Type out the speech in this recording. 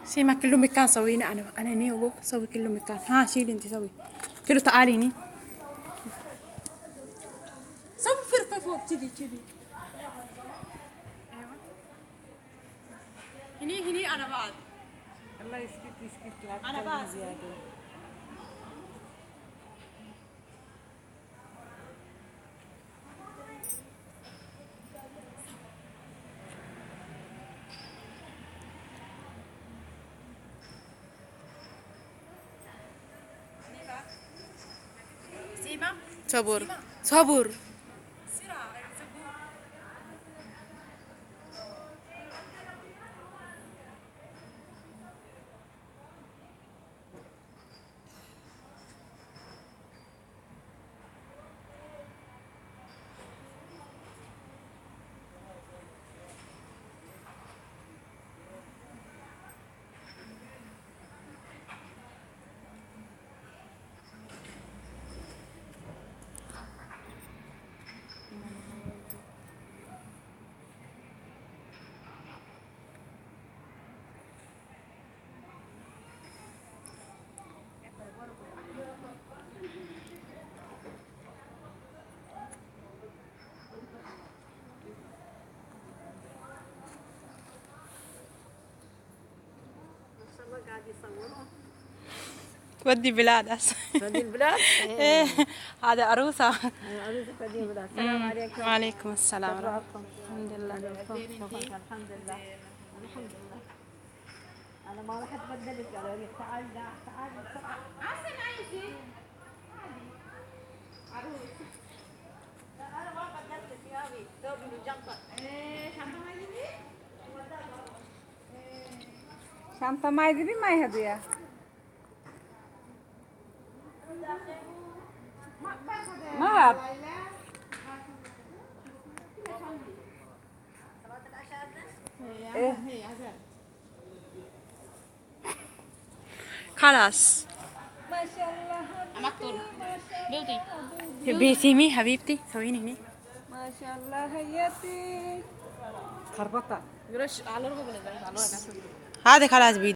سيما كله مكان سوينا أنا هني وقف سوي كله مكان ها شيل أنت سوي كله تعاليني سوي فرقة فوق كذي كذي أيوة هني أنا بعد الله يسكت لا أنا بعد زيادة. سيما صبر صبر. ودي بلاد أصلا. هذه البلاد إيه هذا عروسة. عروسة هذه البلاد. السلام عليكم. وعليكم السلام. الحمد لله. الحمد لله. الحمد لله. أنا ما راح أتبدلك قالوا لي تعال تعال بسرعة. عسل عايزة. عروسة. لا أنا ما بدلت ثيابي ثوبي وجنطة. شنطة ما يجيبي؟ شنطة ما يجيبي ما يهديها. ما هاد خلاص ما شاء الله بيسيمي حبيبتي سويني هني ما شاء الله هيتي خربطة هذا خلاص بيدي